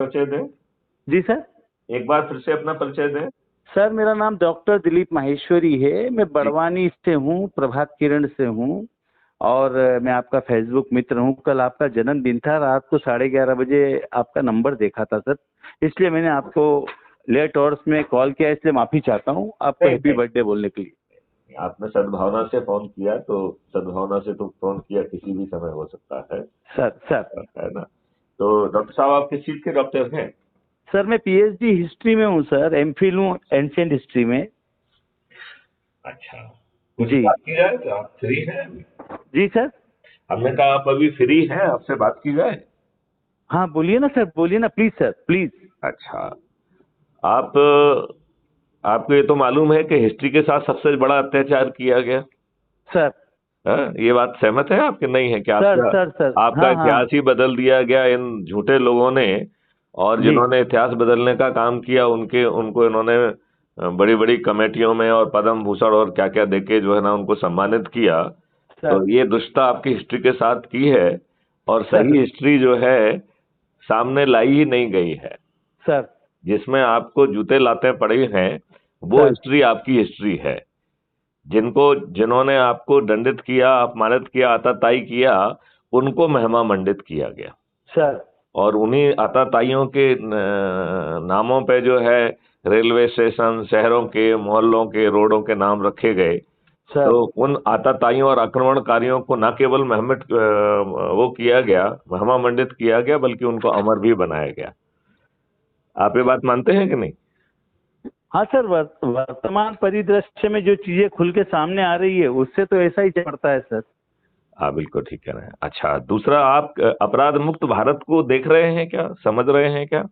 परिचय दें। जी सर। एक बार फिर से अपना परिचय दें। सर मेरा नाम डॉक्टर दिलीप माहेश्वरी है। मैं जी। बड़वानी से हूँ, प्रभात किरण से हूँ। और मैं आपका फेसबुक मित्र हूँ। कल आपका जन्मदिन था, रात को 11:30 बजे आपका नंबर देखा था सर, इसलिए मैंने आपको लेट आवर्स में कॉल किया, इसलिए माफी चाहता हूँ आपको नहीं हैप्पी नहीं, बर्थडे बोलने के लिए। आपने सद्भावना से फोन किया तो सद्भावना से तो फोन किया किसी भी समय हो सकता है। सर सर है ना। तो डॉक्टर साहब आप किस चीज के डॉक्टर हैं? सर मैं पीएचडी हिस्ट्री में हूँ सर, एमफिल हूँ एंशिएंट हिस्ट्री में। अच्छा, कुछ जी। बात की जाए तो आप फ्री हैं अभी? जी सर। हमने कहा आप अभी फ्री हैं, आपसे बात की जाए? हाँ बोलिए ना सर, बोलिए ना प्लीज सर प्लीज। अच्छा, आप आपको ये तो मालूम है कि हिस्ट्री के साथ सबसे बड़ा अत्याचार किया गया। सर हाँ, ये बात सहमत है आपके? नहीं है कि सर आपका सर सर आपका हाँ हाँ। इतिहास ही बदल दिया गया इन झूठे लोगों ने। और जी जिन्होंने इतिहास बदलने का काम किया उनके उनको इन्होंने बड़ी बड़ी कमेटियों में और पद्म भूषण और क्या क्या देके जो है ना उनको सम्मानित किया। सर तो ये दुष्टता आपकी हिस्ट्री के साथ की है। और सर सही हिस्ट्री जो है सामने लाई ही नहीं गई है। सर जिसमें आपको जूते लाते पड़े हैं वो सर हिस्ट्री आपकी हिस्ट्री है। जिन्होंने आपको दंडित किया, अपमानित किया, आताताई किया, उनको महिमा मंडित किया गया। सर और उन्हीं आताताइयों के नामों पे जो है रेलवे स्टेशन, शहरों के, मोहल्लों के, रोडों के नाम रखे गए। सर तो उन आताताइयों और आक्रमणकारियों को न केवल वो किया गया, महिमा मंडित किया गया, बल्कि उनको अमर भी बनाया गया। आप ये बात मानते हैं कि नहीं? हाँ सर, वर्तमान परिदृश्य में जो चीजें खुल के सामने आ रही है उससे तो ऐसा ही पड़ता है सर। हाँ बिल्कुल ठीक कह रहे हैं। अच्छा, दूसरा, आप अपराध मुक्त भारत को देख रहे हैं क्या, समझ रहे हैं क्या?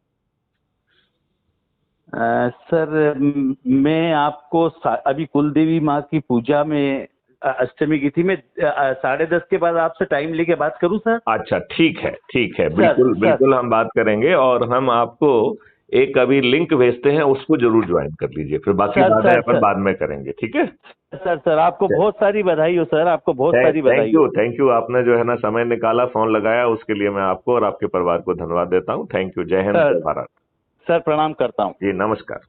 सर मैं आपको अभी कुल देवी माँ की पूजा में अष्टमी की थी, मैं 10:30 के बाद आपसे टाइम लेके बात करूं सर? अच्छा ठीक है, ठीक है, सर बिल्कुल सर बिल्कुल हम बात करेंगे। और हम आपको एक अभी लिंक भेजते हैं, उसको जरूर ज्वाइन कर लीजिए, फिर बाकी सर बातें सर अपन सर बाद में करेंगे, ठीक है? सर सर आपको बहुत सारी बधाई हो सर, आपको बहुत सारी थैंक बधाई यू, हो। Thank you. आपने जो है ना समय निकाला, फोन लगाया, उसके लिए मैं आपको और आपके परिवार को धन्यवाद देता हूँ। Thank you. जय हिंद, सर जय भारत। सर प्रणाम करता हूँ। जी नमस्कार।